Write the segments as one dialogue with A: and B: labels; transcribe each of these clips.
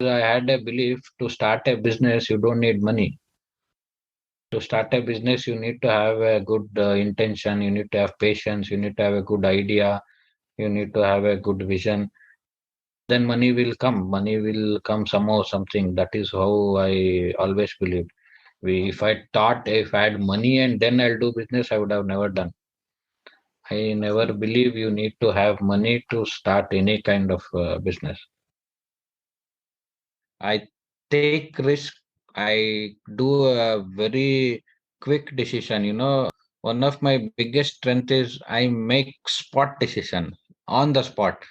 A: I had a belief to start a business, you don't need money. To start a business, you need to have a good intention, you need to have patience, you need to have a good idea, you need to have a good vision. Then money will come. Money will come somehow, something. That is how I always believed. If I thought if I had money and then I'll do business, I would have never done. I never believe you need to have money to start any kind of business. I take risk. I do a very quick decision. One of my biggest strength is I make spot decision on the spot.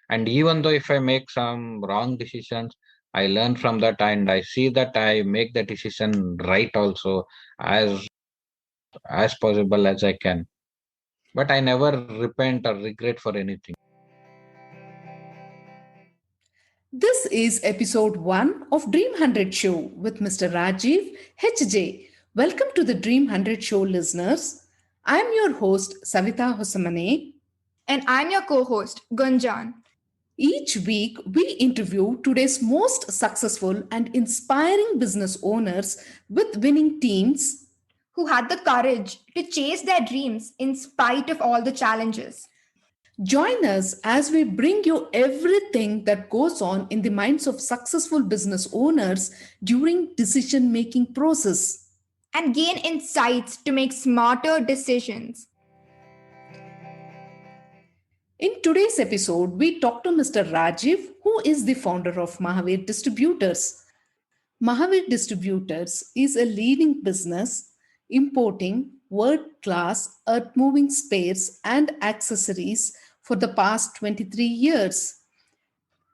A: And even though if I make some wrong decisions, I learn from that and I see that I make the decision right also as possible as I can. But I never repent or regret for anything.
B: This is episode 1 of Dream 100 Show with Mr. Rajiv HJ. Welcome to the Dream 100 Show listeners. I'm your host Savita Hosamane.
C: And I'm your co host, Gunjan.
B: Each week, we interview today's most successful and inspiring business owners with winning teams
C: who had the courage to chase their dreams in spite of all the challenges.
B: Join us as we bring you everything that goes on in the minds of successful business owners during decision-making process
C: and gain insights to make smarter decisions.
B: In today's episode, we talk to Mr. Rajiv, who is the founder of Mahavir Distributors. Mahavir Distributors is a leading business importing world-class earth-moving spares and accessories for the past 23 years.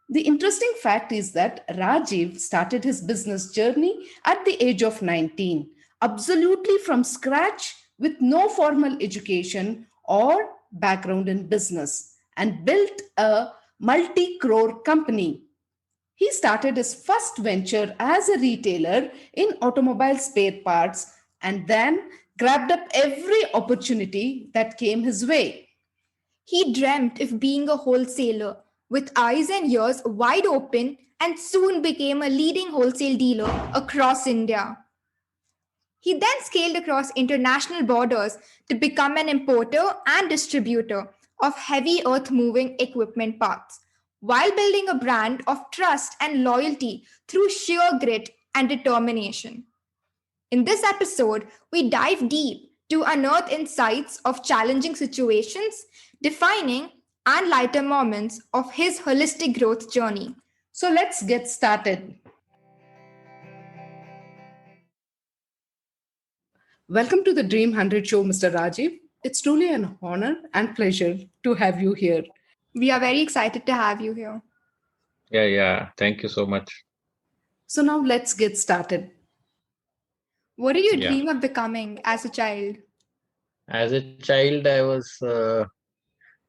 B: The interesting fact is that Rajiv started his business journey at the age of 19, absolutely from scratch with no formal education or background in business, and built a multi-crore company. He started his first venture as a retailer in automobile spare parts and then grabbed up every opportunity that came his way.
C: He dreamt of being a wholesaler with eyes and ears wide open and soon became a leading wholesale dealer across India. He then scaled across international borders to become an importer and distributor of heavy earth moving equipment parts, while building a brand of trust and loyalty through sheer grit and determination. In this episode, we dive deep to unearth insights of challenging situations, defining and lighter moments of his holistic growth journey.
B: So let's get started. Welcome to the Dream 100 Show, Mr. Rajiv. It's truly an honor and pleasure to have you here.
C: We are very excited to have you here.
A: Yeah. Thank you so much.
B: So now let's get started.
C: What did you dream of becoming as a child?
A: As a child, I was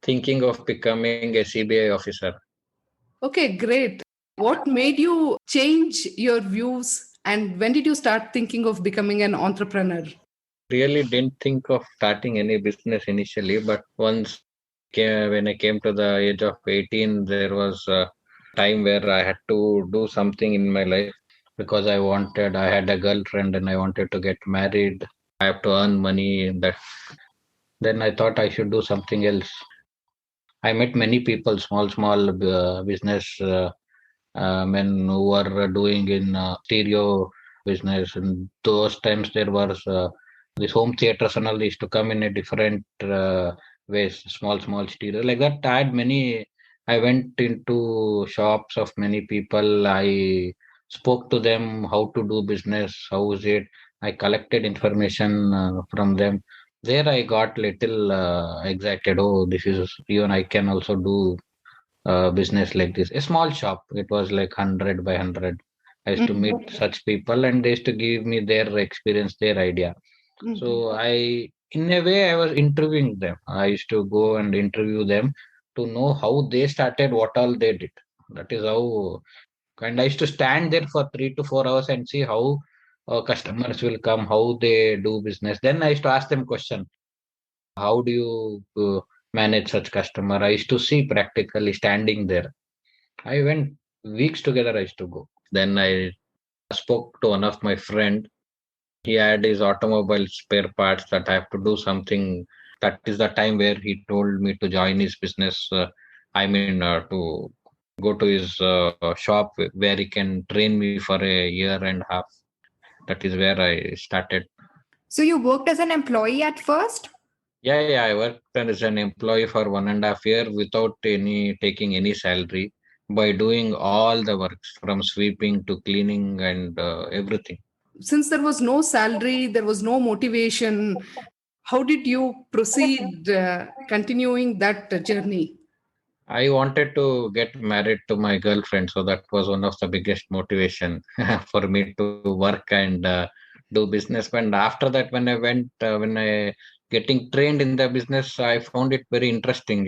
A: thinking of becoming a CBI officer.
B: Okay, great. What made you change your views and when did you start thinking of becoming an entrepreneur?
A: Really didn't think of starting any business initially, but when I came to the age of 18, there was a time where I had to do something in my life because I had a girlfriend and I wanted to get married. I have to earn money. Then I thought I should do something else. I met many people, small business men who were doing in stereo business. And those times there was this home theaters and all used to come in a different ways, small stereo like that. I went into shops of many people. I spoke to them how to do business, how is it. I collected information from them. There I got little excited. Oh, this is even I can also do business like this. A small shop. It was like 100 by 100. I used to meet such people and they used to give me their experience, their idea. So in a way, I was interviewing them. I used to go and interview them to know how they started, what all they did. That is how, and I used to stand there for 3 to 4 hours and see how customers will come, how they do business. Then I used to ask them question. How do you manage such customer? I used to see practically standing there. I went weeks together I used to go. Then I spoke to one of my friend. He had his automobile spare parts that I have to do something. That is the time where he told me to join his business. To go to his shop where he can train me for a year and a half. That is where I started.
C: So you worked as an employee at first?
A: Yeah, I worked as an employee for 1.5 year without any taking any salary by doing all the works from sweeping to cleaning and everything.
B: Since there was no salary, there was no motivation, how did you proceed continuing that journey?
A: I wanted to get married to my girlfriend, so that was one of the biggest motivation for me to work and do business. And after that, when I getting trained in the business, I found it very interesting.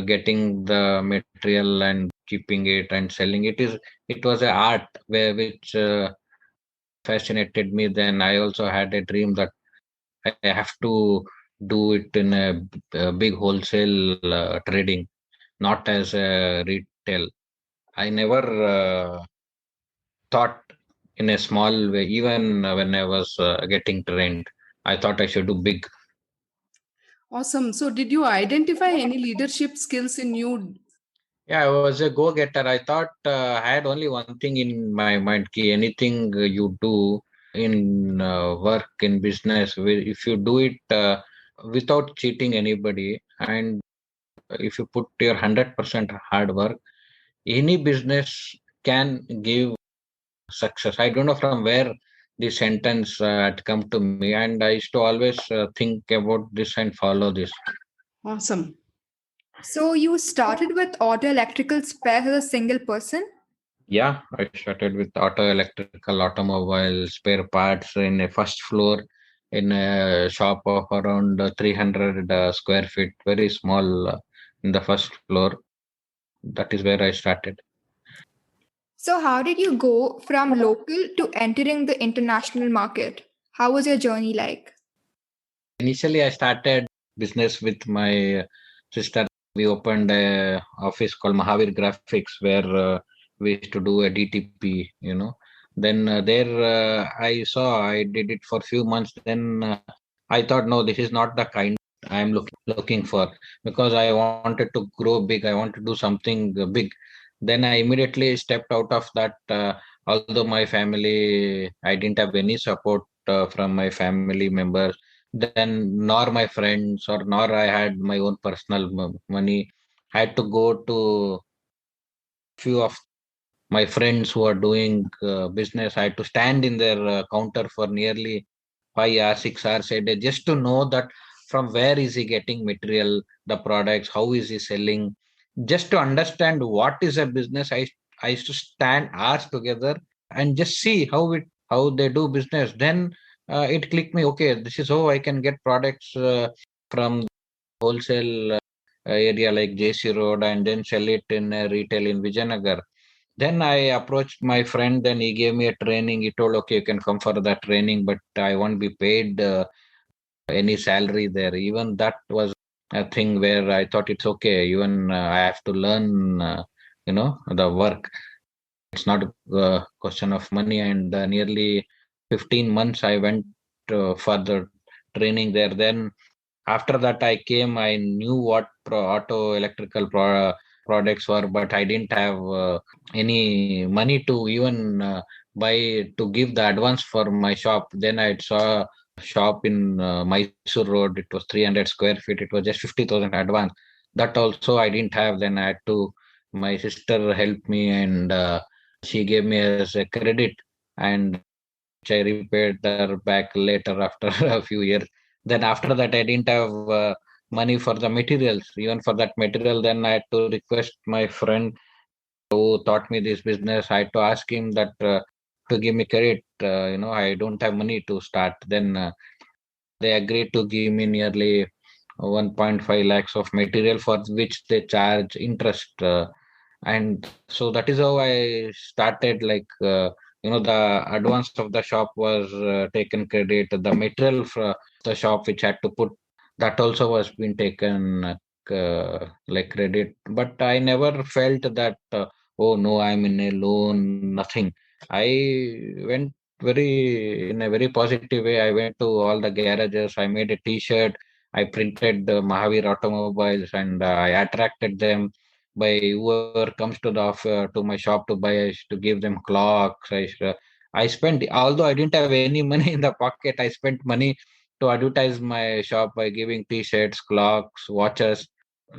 A: Getting the material and keeping it and selling it it was a art which fascinated me. Then I also had a dream that I have to do it in a big wholesale trading, not as a retail. I never thought in a small way, even when I was getting trained. I thought I should do big.
B: Awesome. So, did you identify any leadership skills in you?
A: Yeah, I was a go getter. I thought I had only one thing in my mind: ki anything you do in work, in business, if you do it without cheating anybody, and if you put your 100% hard work, any business can give success. I don't know from where this sentence had come to me, and I used to always think about this and follow this.
B: Awesome.
C: So you started with auto electrical spares as a single person?
A: Yeah, I started with auto electrical automobile spare parts in a first floor in a shop of around 300 square feet, very small in the first floor. That is where I started.
C: So how did you go from local to entering the international market? How was your journey like?
A: Initially, I started business with my sister. We opened a office called Mahavir Graphics where we used to do a DTP. Then there I saw I did it for few months. Then I thought, no, this is not the kind I am looking for, because I wanted to grow big. I want to do something big. Then I immediately stepped out of that. Although my family, I didn't have any support from my family members, then nor my friends, or nor I had my own personal money. I had to go to few of my friends who are doing business. I had to stand in their counter for nearly 5 hours, 6 hours a day, just to know that from where is he getting material, the products, how is he selling, just to understand what is a business. I used to stand hours together and just see how they do business. Then it clicked me. Okay, this is how I can get products from wholesale area like JC Road, and then sell it in retail in Vijayanagar. Then I approached my friend, then he gave me a training. He told, okay, you can come for the training, but I won't be paid any salary there. Even that was a thing where I thought it's okay. Even I have to learn, the work. It's not a question of money. And nearly 15 months I went for the training there. Then after that I came, I knew what auto electrical products were, but I didn't have any money to even buy to give the advance for my shop. Then I saw a shop in Mysore Road. It was 300 square feet. It was just 50,000 advance. That also I didn't have. Then I had to, my sister helped me, and she gave me as a credit, and which I repaid her back later after a few years. Then after that, I didn't have money for the materials. Even for that material, then I had to request my friend who taught me this business. I had to ask him that to give me credit. I don't have money to start. Then they agreed to give me nearly 1.5 lakhs of material, for which they charge interest. And so that is how I started. Like, the advance of the shop was taken credit. The material for the shop which had to put, that also was been taken like credit. But I never felt that oh no, I'm in a loan, nothing. I went very in a very positive way. I went to all the garages. I made a T-shirt. I printed the Mahavir automobiles, and I attracted them by whoever comes to to my shop to buy. I used to give them clocks. I spent, although I didn't have any money in the pocket, I spent money to advertise my shop by giving T-shirts, clocks, watches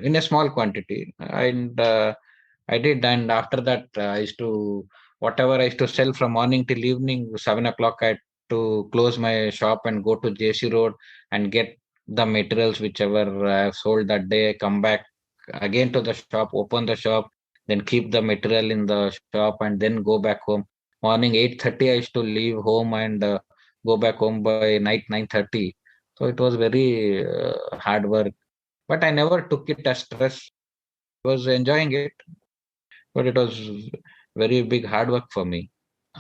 A: in a small quantity, and I did. And after that, I used to, whatever I used to sell from morning till evening, 7 o'clock, I had to close my shop and go to JC Road and get the materials whichever I have sold that day. Come back again to the shop, open the shop, then keep the material in the shop, and then go back home. Morning 8:30, I used to leave home and go back home by night 9:30. So it was very hard work, but I never took it as stress. I was enjoying it, but it was very big hard work for me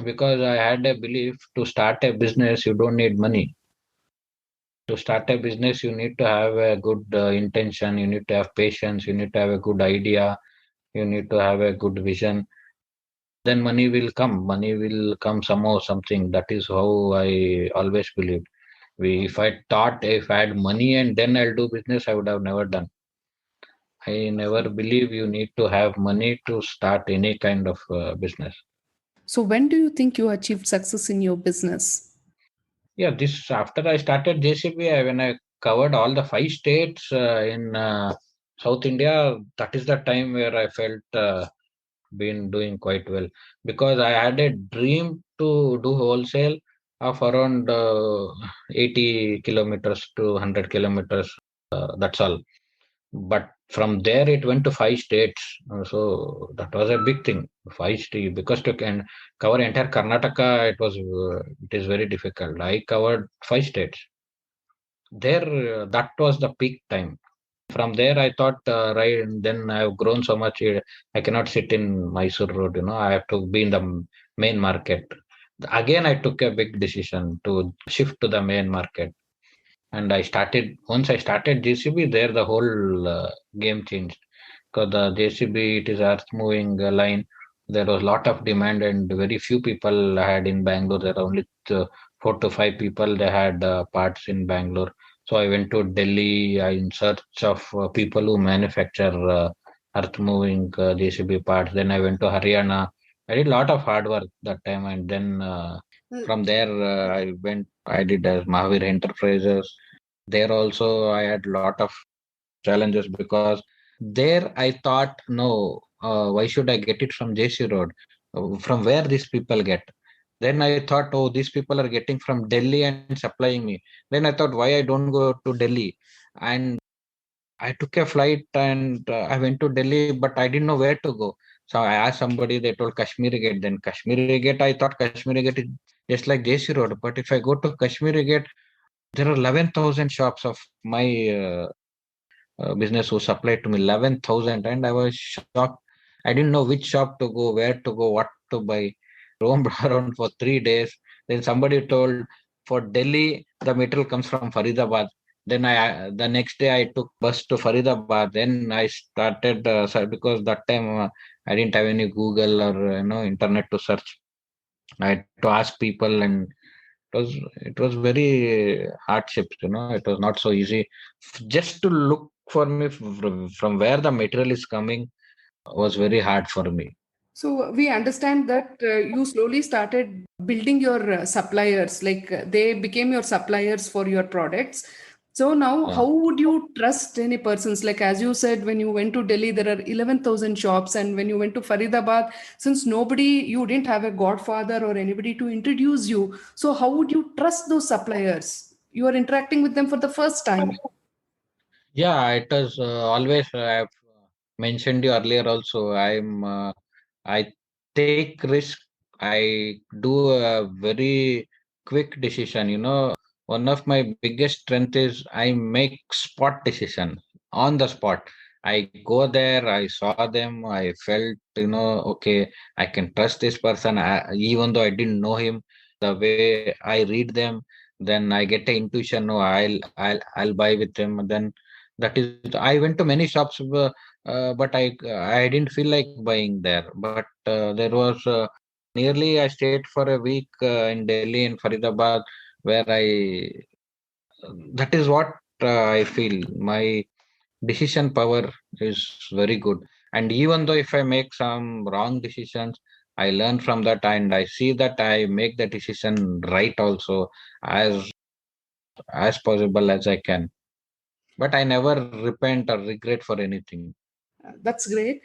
A: because I had a belief to start a business, you don't need money. To start a business, you need to have a good intention, you need to have patience, you need to have a good idea, you need to have a good vision. Then money will come. Money will come somehow, something. That is how I always believed. If I thought if I had money and then I'll do business, I would have never done. I never believe you need to have money to start any kind of business.
B: So, when do you think you achieved success in your business?
A: Yeah, this after I started JCB, when I covered all the 5 states in South India, that is the time where I felt been doing quite well because I had a dream to do wholesale of around 80 kilometers to 100 kilometers. That's all. But from there it went to 5 states. So that was a big thing. 5 states, because to can cover entire Karnataka, it is very difficult. I covered 5 states. There, that was the peak time. From there, I thought, right, and then I've grown so much. I cannot sit in Mysore Road. I have to be in the main market. Again, I took a big decision to shift to the main market. And once I started JCB, there the whole game changed. Because the JCB, it is earth moving line. There was a lot of demand and very few people had in Bangalore. There are only 4 to 5 people they had parts in Bangalore. So I went to Delhi in search of people who manufacture earth moving JCB parts. Then I went to Haryana. I did a lot of hard work that time, and then from there I did as Mahavir Enterprises. There also I had a lot of challenges because there I thought, no, why should I get it from JC Road? From where these people get? Then I thought, oh, these people are getting from Delhi and supplying me. Then I thought, why I don't go to Delhi? And I took a flight and I went to Delhi, but I didn't know where to go. So I asked somebody, they told Kashmiri Gate. Then Kashmiri Gate, I thought Kashmiri Gate is just like JC Road. But if I go to Kashmiri Gate, there are 11,000 shops of my business who supplied to me 11,000, and I was shocked. I didn't know which shop to go, where to go, what to buy. Roamed around for 3 days. Then somebody told for Delhi the material comes from Faridabad. Then the next day I took bus to Faridabad. Then I started because that time I didn't have any Google or internet to search. I had to ask people, and it was very hardships. It was not so easy. Just to look for me from where the material is coming was very hard for me.
B: So we understand that you slowly started building your suppliers, like they became your suppliers for your products. So now,
A: Yeah.
B: how would you trust any persons? Like as you said, when you went to Delhi, there are 11,000 shops, and when you went to Faridabad, since you didn't have a godfather or anybody to introduce you. So how would you trust those suppliers? You are interacting with them for the first time.
A: Yeah, it was always. I've mentioned you earlier also. I take risk. I do a very quick decision. One of my biggest strength is I make spot decision on the spot. I go there. I saw them. I felt, okay, I can trust this person. Even though I didn't know him, the way I read them, then I get a intuition. No, I'll buy with them. Then that is, I went to many shops. but I didn't feel like buying there. But there was nearly I stayed for a week in Delhi and Faridabad, where I that is what I feel my decision power is very good. And even though if I make some wrong decisions, I learn from that and I see that I make the decision right also, as as possible as I can. But I never repent or regret for anything.
B: That's great.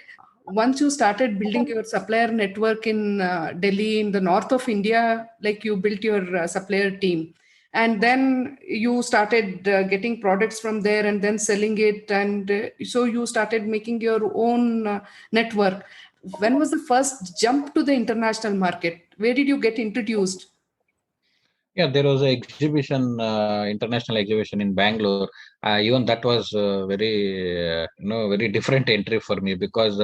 B: Once you started building your supplier network in Delhi, in the north of India, like you built your supplier team, and then you started getting products from there and then selling it, and so you started making your own network. When was the first jump to the international market? Where did you get introduced?
A: Yeah, there was an exhibition, international exhibition in Bangalore. Even that was very different entry for me, because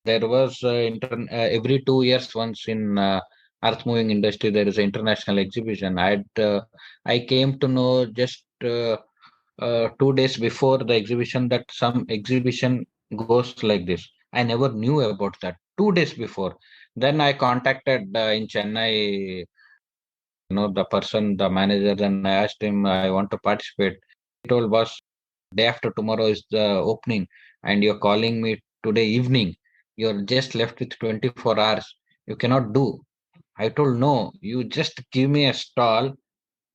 A: there was every 2 years once in earth moving industry there is an international exhibition. I came to know just 2 days before the exhibition that some exhibition goes like this. I never knew about that. 2 days before, then I contacted in Chennai, the person, the manager. Then I asked him, I want to participate. He told, boss, day after tomorrow is the opening, and you're calling me today evening. You're just left with 24 hours. You cannot do. I told, no, you just give me a stall.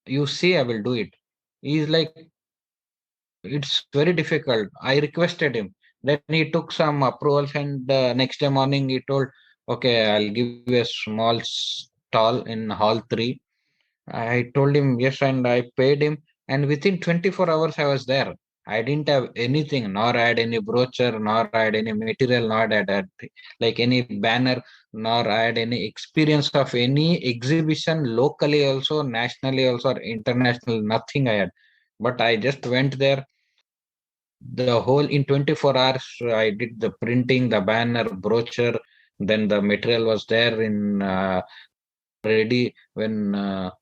A: You see, I will do it. He's like, it's very difficult. I requested him. Then he took some approvals, and next day morning he told, okay, I'll give you a small stall in hall 3. I told him yes, and I paid him. And within 24 hours, I was there. I didn't have anything, nor I had any brochure, nor I had any material, nor I had like any banner, nor I had any experience of any exhibition locally, also nationally, also or international. Nothing I had, but I just went there. The whole in 24 hours, I did the printing, the banner, brochure. Then the material was there in ready when.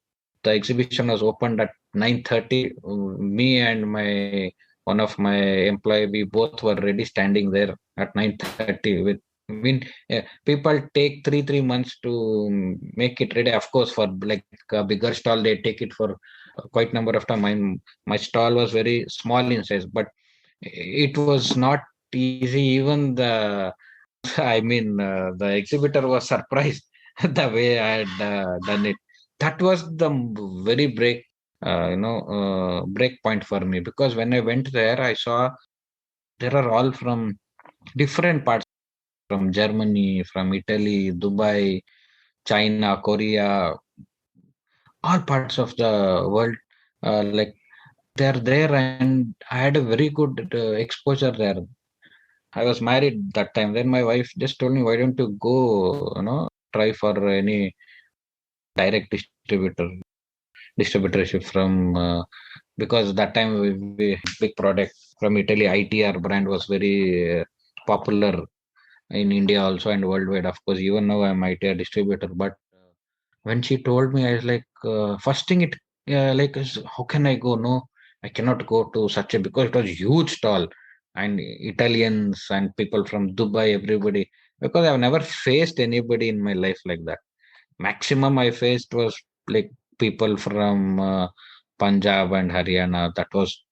A: The exhibition was opened at 9:30. Me and my one of my employee, we both were ready standing there at 9:30. With I mean, people take three months to make it ready. Of course, for like a bigger stall, they take it for quite number of time. My stall was very small in size, but it was not easy. Even the I mean, the exhibitor was surprised the way I had done it. That was the very break point for me, because when I went there, I saw there are all from different parts, from Germany, from Italy, Dubai, China, Korea, all parts of the world. Like they're there, and I had a very good exposure there. I was married that time. Then my wife just told me, "Why don't you go, try for any direct distributorship from because that time we had big product from Italy. ITR brand was very popular in India also and worldwide. Of course, even now I'm ITR distributor. But when she told me, I was like, first thing is, how can I go? No, I cannot go to such a, because it was huge stall, and Italians and people from Dubai, everybody. Because I've never faced anybody in my life like that. Maximum I faced was like people from Punjab and Haryana. That was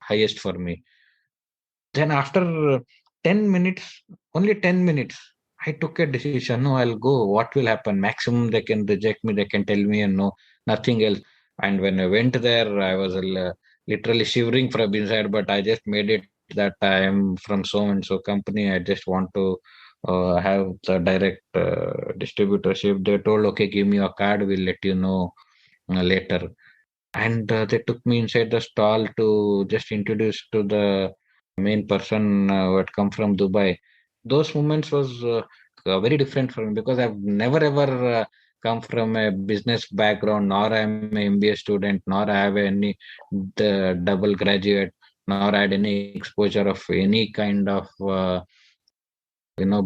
A: highest for me. Then after 10 minutes, only 10 minutes, I took a decision. No, I'll go. What will happen? Maximum they can reject me. They can tell me and no, nothing else. And when I went there, I was literally shivering from inside, but I just made it that I am from so and so company. I just want to have the direct distributorship. They told, okay, give me your card. We'll let you know later. And they took me inside the stall to just introduce to the main person who had come from Dubai. Those moments was very different for me, because I've never ever come from a business background, nor I'm an MBA student, nor I have any double graduate, nor I had any exposure of any kind of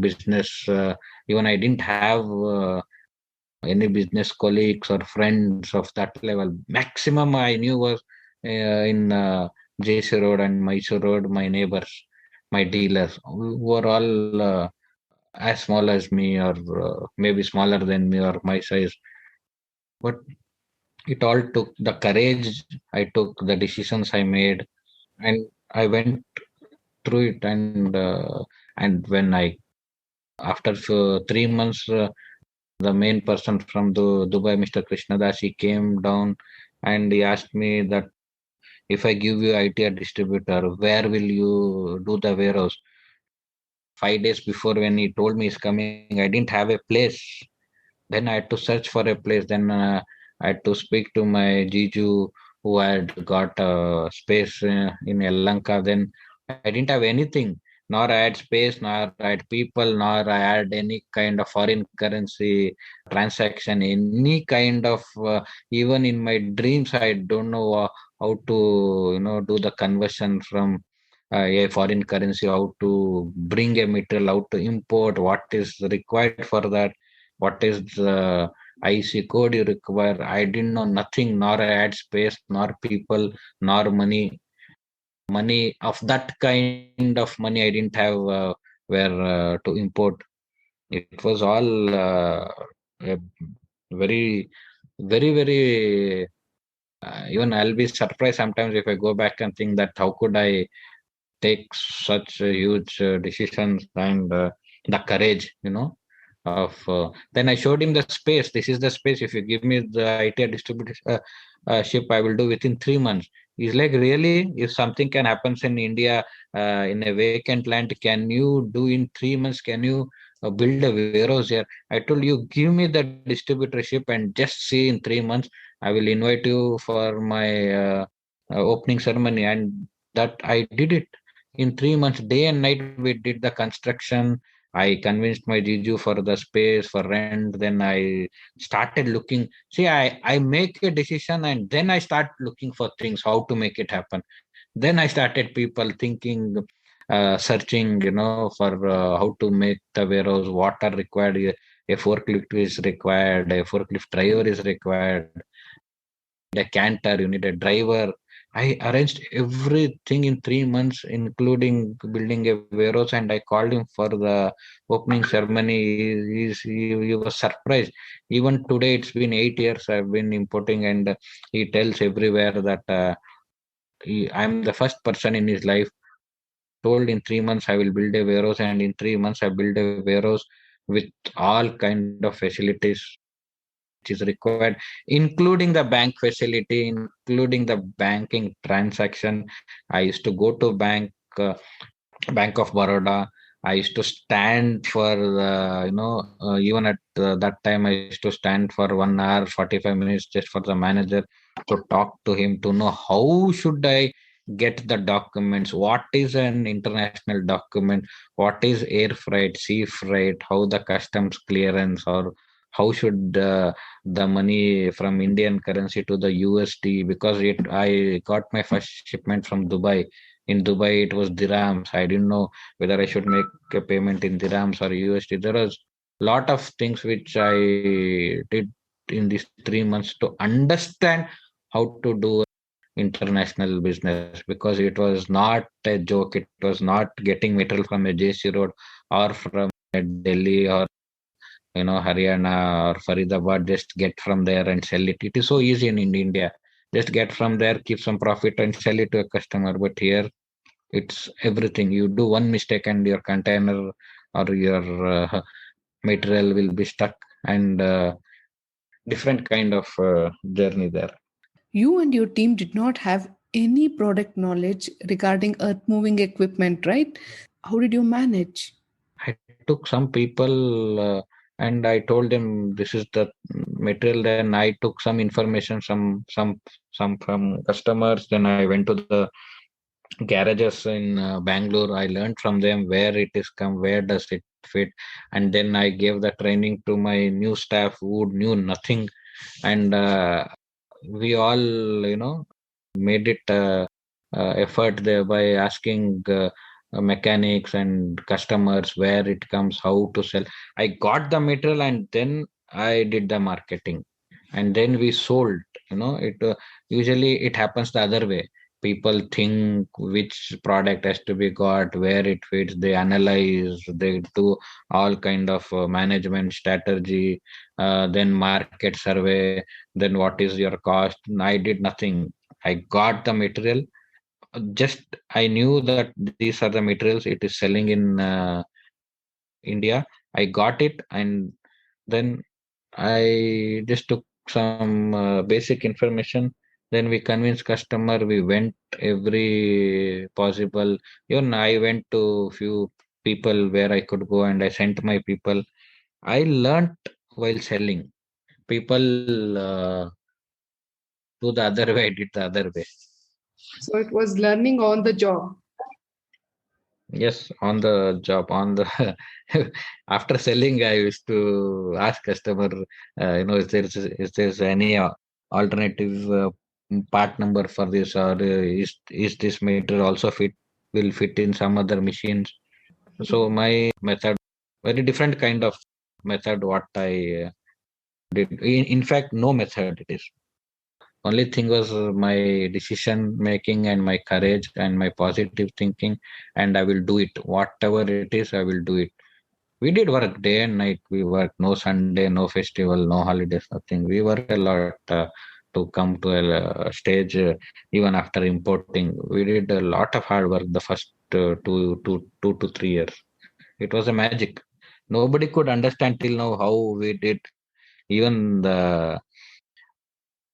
A: business. Even I didn't have any business colleagues or friends of that level. Maximum I knew was in JC Road and Mysore Road, my neighbors. my dealers who were all as small as me, or maybe smaller than me or my size. But it all took the courage I took, the decisions I made, and I went through it. And when I after 3 months, the main person from Dubai, Mr. Krishnadas, he came down and he asked me that if I give you IT distributor, where will you do the warehouse? 5 days before, when he told me he's coming, I didn't have a place. Then I had to search for a place. Then I had to speak to my Jiju, who had got space in Lanka. Then I didn't have anything. Nor I had space, nor I had people, nor I had any kind of foreign currency transaction, any kind of even in my dreams, I don't know how to do the conversion from a foreign currency, how to bring a material, how to import, what is required for that, what is the IC code you require. I didn't know nothing, nor I had space, nor people, nor money. Money of that kind of money I didn't have where to import. It was all a very, very, very. Even I'll be surprised sometimes if I go back and think that how could I take such huge decisions, and the courage, of then I showed him the space. This is the space. If you give me the IT distribution ship, I will do within 3 months. He's like, really? If something can happen in India, in a vacant land, can you do in 3 months? Can you build a warehouse here? I told you, give me the distributorship and just see in 3 months. I will invite you for my opening ceremony, and that I did it in 3 months. Day and night we did the construction. I convinced my Jiju for the space, for rent. Then I started looking. See, I make a decision and then I start looking for things, how to make it happen. Then I started people thinking, searching, for how to make the warehouse, what are required. A forklift is required, a forklift driver is required, you need a canter, you need a driver. I arranged everything in 3 months, including building a warehouse, and I called him for the opening ceremony. He was surprised. Even today, it's been 8 years I've been importing, and he tells everywhere that I'm the first person in his life told in 3 months I will build a warehouse, and in 3 months I build a warehouse with all kind of facilities which is required, including the bank facility, including the banking transaction. I used to go to Bank of Baroda. I used to stand for even at that time I used to stand for 1 hour 45 minutes just for the manager, to talk to him, to know how should I get the documents, what is an international document, what is air freight, sea freight, how the customs clearance, or how should the money from Indian currency to the USD, because I got my first shipment from Dubai. In Dubai, it was dirhams. I didn't know whether I should make a payment in dirhams or USD. There was a lot of things which I did in these 3 months to understand how to do international business, because it was not a joke. It was not getting material from a JC Road or from Delhi or Haryana or Faridabad. Just get from there and sell it. It is so easy in India. Just get from there, keep some profit and sell it to a customer. But here it's everything. You do one mistake and your container or your material will be stuck, and different kind of journey there.
B: You and your team did not have any product knowledge regarding earth moving equipment, right? How did you manage?
A: I took some people and I told them this is the material. Then I took some information, some from customers. Then I went to the garages in Bangalore. I learned from them where it is come, where does it fit, and then I gave the training to my new staff who knew nothing, and we all, made it effort there by asking mechanics and customers where it comes, how to sell. I got the material and then I did the marketing, and then we sold. It usually it happens the other way. People think which product has to be got, where it fits. They analyze, they do all kind of management strategy, then market survey, then what is your cost. I did nothing. I got the material. Just I knew that these are the materials. It is selling in India. I got it, and then I just took some basic information. Then we convinced customer. We went every possible. Even I went to few people where I could go, and I sent my people. I learnt while selling. People do the other way. I did the other way.
B: So it was learning on the job.
A: Yes, on the job, on the after selling, I used to ask customer, is there any alternative part number for this, or is this material also will fit in some other machines? So my method, very different kind of method. What I did, in fact, no method it is. Only thing was my decision making and my courage and my positive thinking, and I will do it. Whatever it is, I will do it. We did work day and night. We worked no Sunday, no festival, no holidays, nothing. We worked a lot to come to a stage. Even after importing, we did a lot of hard work the first 2 to 3 years. It was a magic. Nobody could understand till now how we did. Even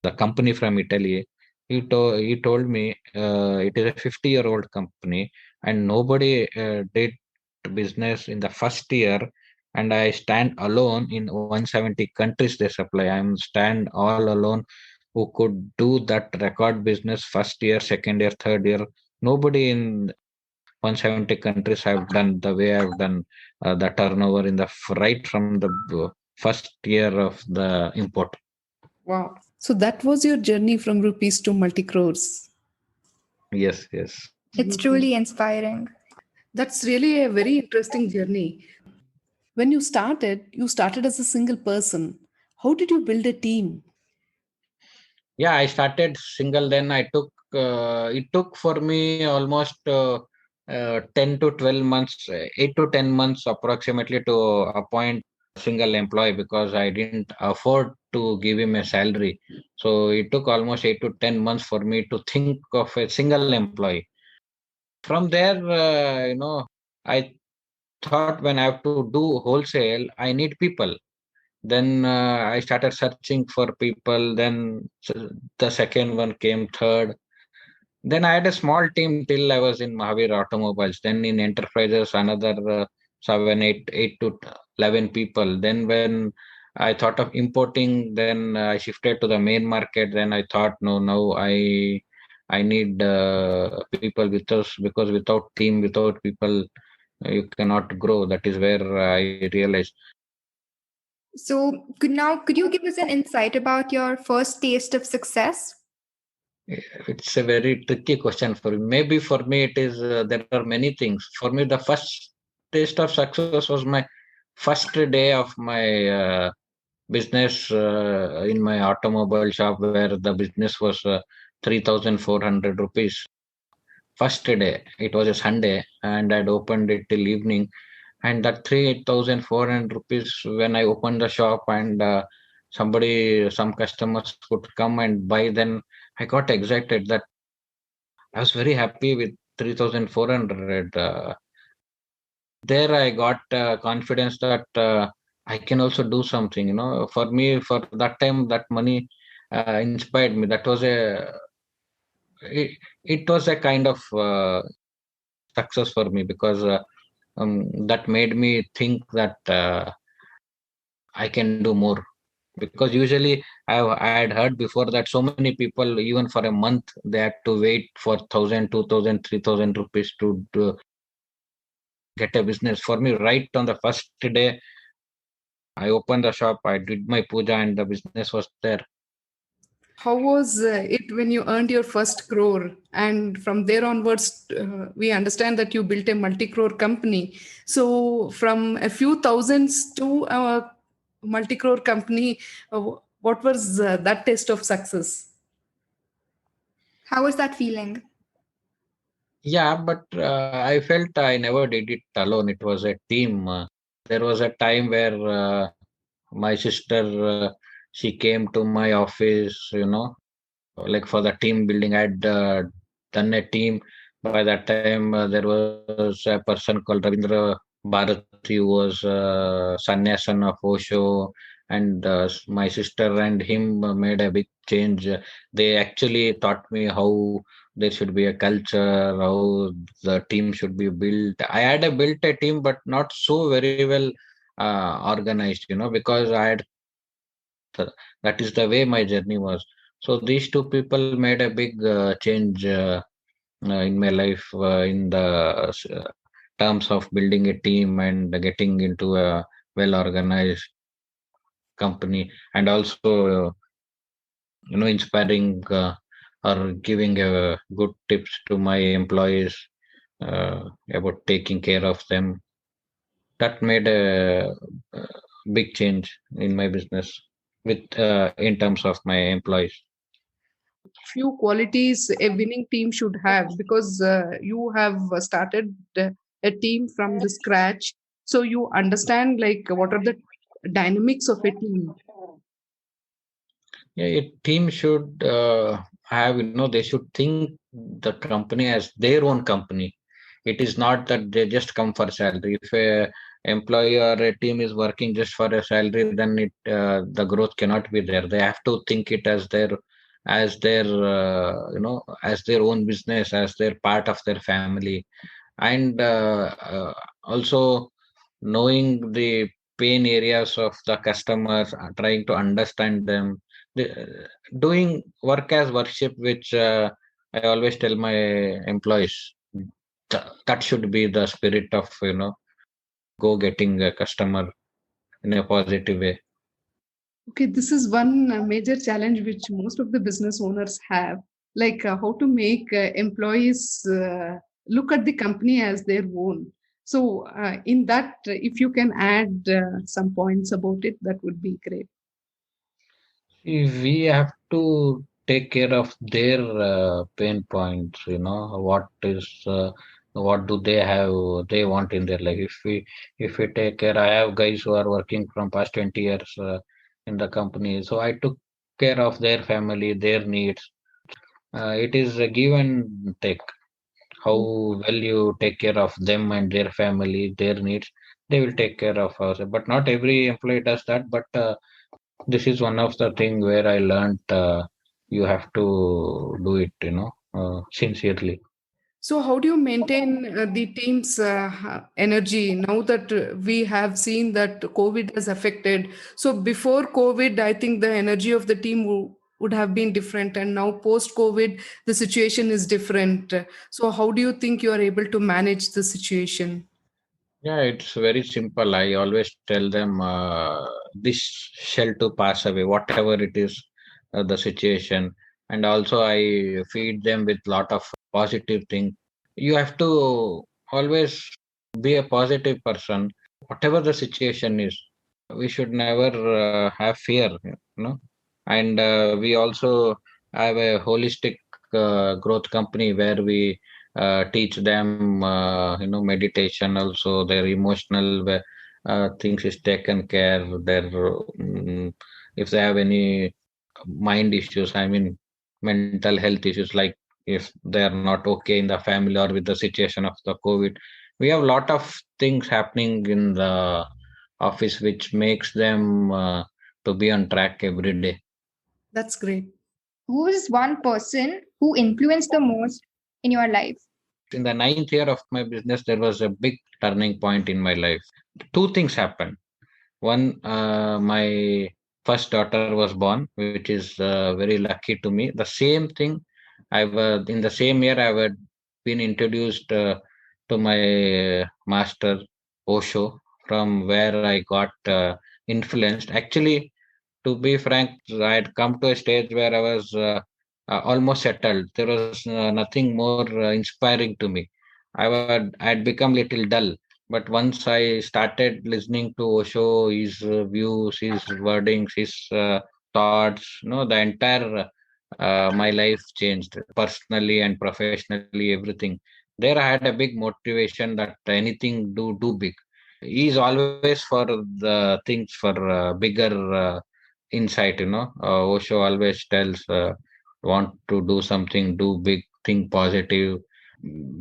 A: the company from Italy, he told me it is a 50-year-old company, and nobody did business in the first year, and I stand alone in 170 countries they supply. I'm stand all alone who could do that record business first year, second year, third year. Nobody in 170 countries have done the way I've done the turnover in the right from the first year of the import.
B: Wow. So that was your journey from rupees to multi crores.
A: Yes, yes.
C: It's truly inspiring.
B: That's really a very interesting journey. When you started as a single person. How did you build a team?
A: Yeah, I started single. Then I took it took for me almost 10 to 12 months, 8 to 10 months approximately to appoint single employee, because I didn't afford to give him a salary. So it took almost 8 to 10 months for me to think of a single employee. From there, I thought when I have to do wholesale, I need people. Then I started searching for people. Then the second one came, third. Then I had a small team till I was in Mahavir Automobiles. Then in enterprises, another 8 to 11 people. Then when I thought of importing, then I shifted to the main market. Then I thought, no, now I need people with us, because without team, without people, you cannot grow. That is where I realized.
C: So, could you give us an insight about your first taste of success?
A: It's a very tricky question for me. Maybe for me it is there are many things. For me, the first taste of success was my first day of my business in my automobile shop, where the business was 3,400 rupees. First day, it was a Sunday, and I'd opened it till evening. And that 3,400 rupees, when I opened the shop, and some customers could come and buy, then I got excited that I was very happy with 3,400. There I got confidence that I can also do something. For me, for that time, that money inspired me. It was a kind of success for me, because that made me think that I can do more. Because usually I had heard before that so many people, even for a month, they had to wait for 1,000, 2,000, 3,000 rupees to get a business. For me, right on the first day, I opened the shop, I did my puja, and the business was there.
B: How was it when you earned your first crore? And from there onwards, we understand that you built a multi crore company. So, from a few thousands to a multi crore company, what was that taste of success?
C: How was that feeling?
A: Yeah, but I felt I never did it alone. It was a team. There was a time where my sister she came to my office, like for the team building. I'd done a team. By that time, there was a person called Ravindra Bharati who was sannyasin of Osho, and my sister and him made a big change. They actually taught me how there should be a culture, how the team should be built. I had built a team, but not so very well organized, because I had that is the way my journey was. So these two people made a big change in my life in the terms of building a team and getting into a well organized company, and also inspiring or giving good tips to my employees about taking care of them. That made a big change in my business with in terms of my employees.
B: Few qualities a winning team should have, because you have started a team from the scratch, so you understand like what are the dynamics of a team.
A: Yeah, a team should have, they should think the company as their own company. It is not that they just come for salary. If a employee or a team is working just for a salary, then the growth cannot be there. They have to think it as their own business, as their part of their family, and also knowing the pain areas of the customers, trying to understand them, doing work as worship, which I always tell my employees, that should be the spirit of go getting a customer in a positive way.
B: Okay, this is one major challenge which most of the business owners have, like how to make employees look at the company as their own. So, in that, if you can add some points about it, that would be great.
A: We have to take care of their pain points. What do they have, they want in their life. If we take care, I have guys who are working from past 20 years in the company, so I took care of their family, their needs. It is a give and take. How well you take care of them and their family, their needs, they will take care of us. But not every employee does that. But this is one of the thing where I learned you have to do it, sincerely.
B: So, how do you maintain the team's energy now that we have seen that COVID has affected? So, before COVID, I think the energy of the team would have been different, and now post COVID, the situation is different. So, how do you think you are able to manage the situation?
A: Yeah, it's very simple. I always tell them this shall to pass away, whatever it is, the situation. And also, I feed them with lot of positive things. You have to always be a positive person, whatever the situation is. We should never have fear, And we also have a holistic growth company where we teach them, meditation, also their emotional things is taken care. If they have any mind issues, I mean, mental health issues, like if they are not okay in the family or with the situation of the COVID, we have a lot of things happening in the office which makes them to be on track every day.
B: That's great.
C: Who is one person who influenced the most in your life?
A: In the ninth year of my business, there was a big turning point in my life. Two things happened. One, my first daughter was born, which is very lucky to me. The same thing, I was in the same year I had been introduced to my master Osho, from where I got influenced. Actually, to be frank, I had come to a stage where I was almost settled. There was nothing more inspiring to me. I had become little dull. But once I started listening to Osho, his views, his wordings, his thoughts, the entire my life changed personally and professionally, everything. There I had a big motivation that anything do big. He's always for the things for bigger insight, Osho always tells, want to do something, do big, think positive,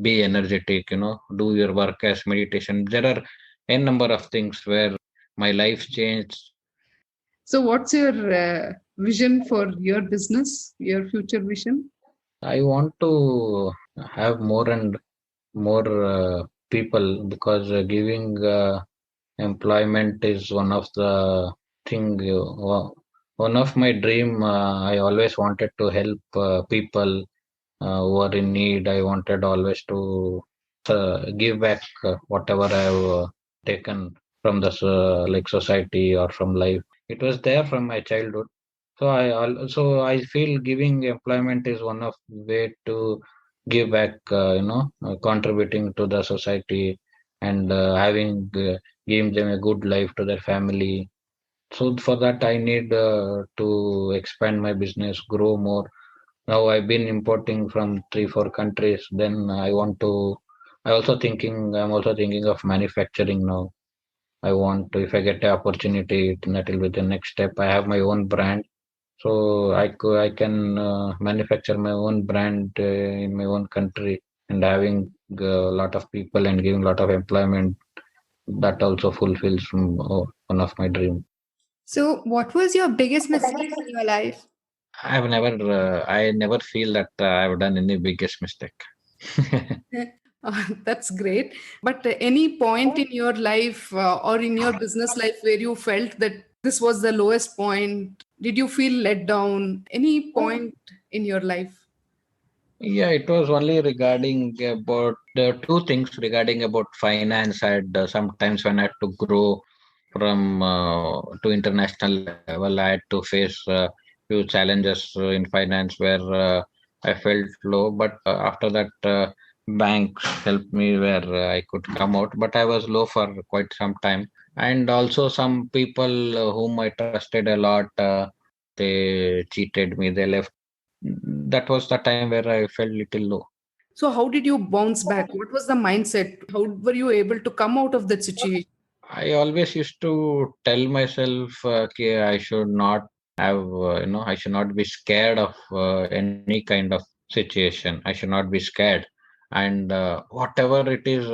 A: be energetic, do your work as meditation. There are n number of things where my life changed.
B: So, what's your vision for your business, your future vision?
A: I want to have more and more people, because giving employment is one of the thing. One of my dream. I always wanted to help people who are in need. I wanted always to give back whatever I've taken from the like society or from life. It was there from my childhood. So I feel giving employment is one of way to give back, contributing to the society, and having giving them a good life to their family. So for that, I need to expand my business, grow more. Now I've been importing from 3, 4 countries. Then I want to. I'm also thinking of manufacturing now. I want to, if I get the opportunity, that will be the next step. I have my own brand, so I can manufacture my own brand in my own country, and having a lot of people and giving a lot of employment. That also fulfills one of my dream.
C: So, what was your biggest mistake in your life?
A: I never feel that I've done any biggest mistake.
B: That's great. But any point in your life or in your business life where you felt that this was the lowest point? Did you feel let down? Any point in your life?
A: Yeah, it was only regarding about the two things regarding about finance. I had sometimes when I had to grow from to international level, I had to face few challenges in finance where I felt low. But after that, banks helped me where I could come out. But I was low for quite some time, and also some people whom I trusted a lot, they cheated me. They left. That was the time where I felt little low.
B: So, how did you bounce back? What was the mindset? How were you able to come out of that situation?
A: I always used to tell myself, okay, I should not have, I should not be scared of any kind of situation. I should not be scared. And whatever it is,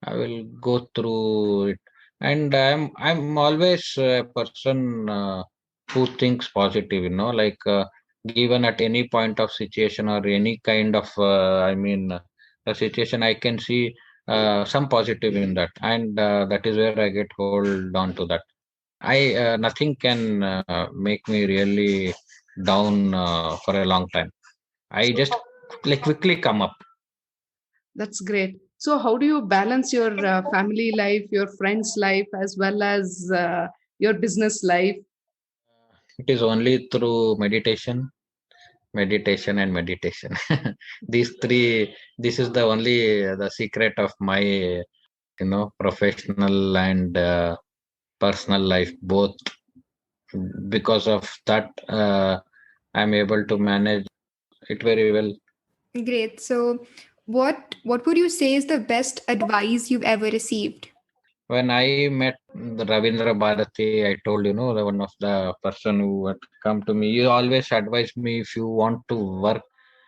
A: I will go through it. And I'm always a person who thinks positive, like given at any point of situation or any kind of, a situation, I can see some positive in that, and that is where I get hold on to that. I Nothing can make me really down for a long time. I just like quickly come up.
B: That's great. So, how do you balance your family life, your friends' life, as well as your business life?
A: It is only through meditation, meditation, and meditation. These three. This is the only the secret of my professional and personal life both. Because of that, I'm able to manage it very well.
C: Great. So, what would you say is the best advice you've ever received?
A: When I met the Ravindra Bharati, I told, the one of the person who had come to me, he always advised me, if you want to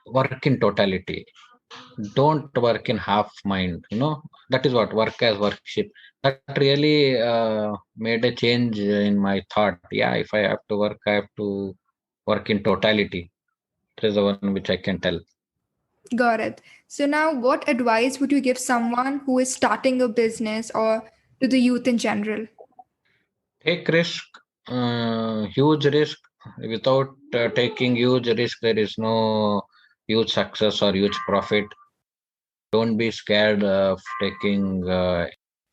A: work in totality, don't work in half mind. That is what work as worship. That really made a change in my thought. Yeah, if I have to work, I have to work in totality. That is the one which I can tell.
C: Got it. So, now what advice would you give someone who is starting a business or to the youth in general?
A: Take risk, huge risk. Without taking huge risk, there is no huge success or huge profit. Don't be scared of taking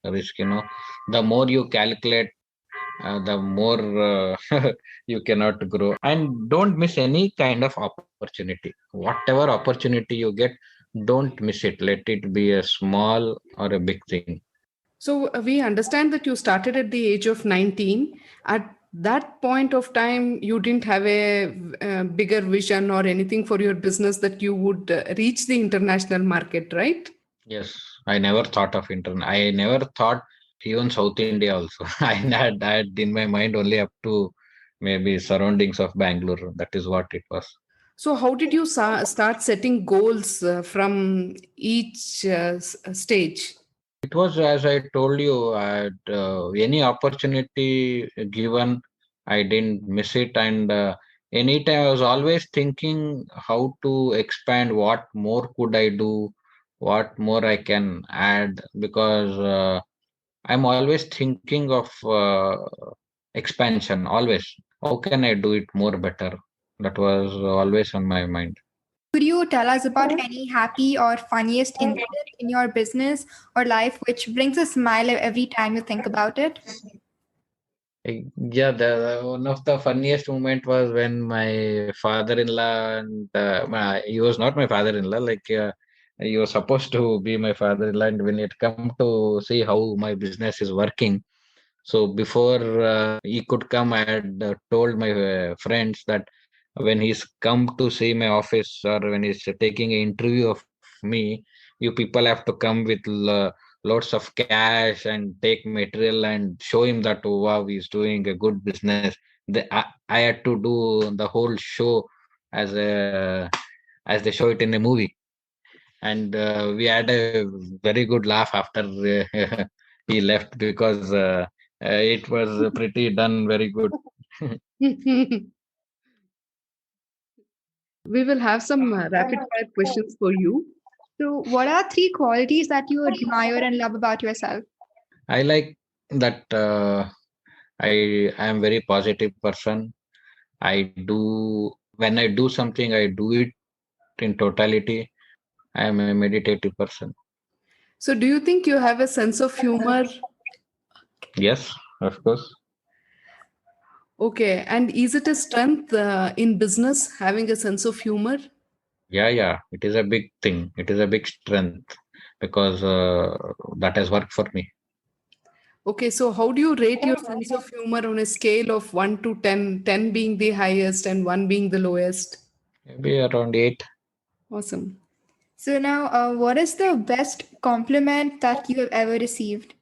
A: risk. The more you calculate, the more you cannot grow. And don't miss any kind of opportunity. Whatever opportunity you get, don't miss it. Let it be a small or a big thing.
B: So, we understand that you started at the age of 19. At that point of time, you didn't have a, bigger vision or anything for your business that you would reach the international market, right?
A: Yes, I never thought of internet. I never thought even South India also. I had in my mind only up to maybe surroundings of Bangalore. That is what it was.
B: So, how did you start setting goals from each stage?
A: It was as I told you, any opportunity given, I didn't miss it. And anytime I was always thinking how to expand, what more could I do, what more I can add, because I'm always thinking of expansion, always. How can I do it more better? That was always on my mind.
C: Could you tell us about any happy or funniest incident in your business or life which brings a smile every time you think about it?
A: Yeah, one of the funniest moment was when my father-in-law and he was not my father-in-law, like he was supposed to be my father-in-law, and when it come to see how my business is working, so before he could come, I had told my friends that when he's come to see my office or when he's taking an interview of me, you people have to come with lots of cash and take material and show him that, oh, wow, he's doing a good business. I had to do the whole show as a as they show it in a movie, and we had a very good laugh after he left, because it was pretty done very good.
B: We will have some rapid fire questions for you.
C: So, what are three qualities that you admire and love about yourself?
A: I like that I am very positive person. I do when I do something, I do it in totality. I am a meditative person.
B: So, do you think you have a sense of humor?
A: Yes, of course.
B: Okay, and is it a strength in business having a sense of humor?
A: Yeah, yeah. It is a big thing. It is a big strength because that has worked for me.
B: Okay, so how do you rate your sense of humor on a scale of 1 to 10, 10 being the highest and 1 being the lowest?
A: Maybe around 8.
B: Awesome.
C: So, now, what is the best compliment that you have ever received?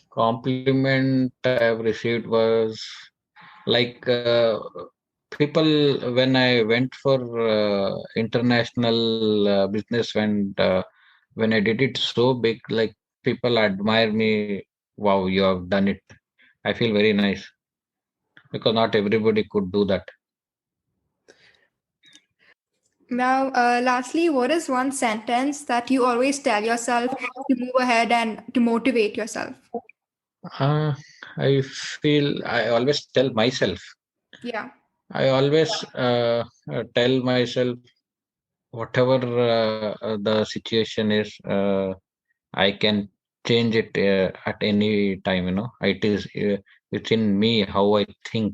A: Compliment I have received was like people when I went for international business, when I did it so big, like people admire me. Wow, you have done it. I feel very nice because not everybody could do that.
C: Now, lastly, what is one sentence that you always tell yourself to move ahead and to motivate yourself?
A: Uh, I feel I always tell myself.
C: Yeah.
A: I always tell myself whatever the situation is, I can change it at any time. It is within me how I think.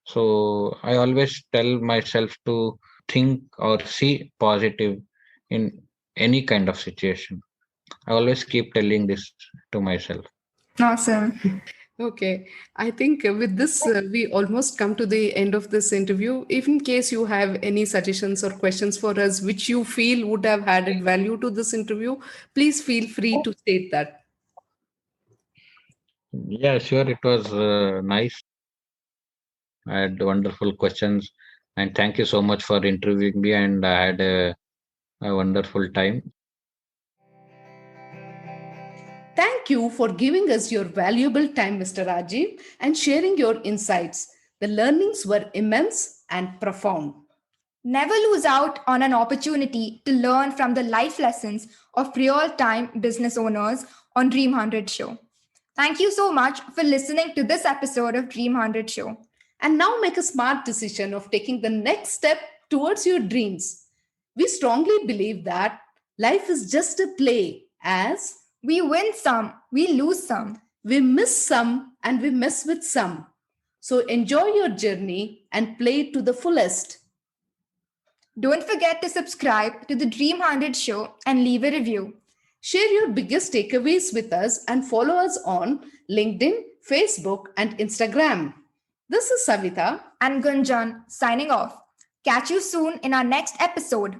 A: So I always tell myself to think or see positive in any kind of situation. I always keep telling this to myself.
C: Awesome.
B: Okay, I think with this, we almost come to the end of this interview. If in case you have any suggestions or questions for us, which you feel would have added value to this interview, please feel free to state that.
A: Yeah, sure. It was nice. I had wonderful questions, and thank you so much for interviewing me. And I had a wonderful time.
B: Thank you for giving us your valuable time, Mr. Rajiv, and sharing your insights. The learnings were immense and profound.
C: Never lose out on an opportunity to learn from the life lessons of real time business owners on Dream 100 Show. Thank you so much for listening to this episode of Dream 100 Show.
B: And now make a smart decision of taking the next step towards your dreams. We strongly believe that life is just a play, as
C: We win some, we lose some.
B: we miss some and we mess with some. So enjoy your journey and play it to the fullest.
C: Don't forget to subscribe to the Dream 100 Show and leave a review.
B: Share your biggest takeaways with us and follow us on LinkedIn, Facebook, and Instagram. This is Savita.
C: And Gunjan signing off. Catch you soon in our next episode.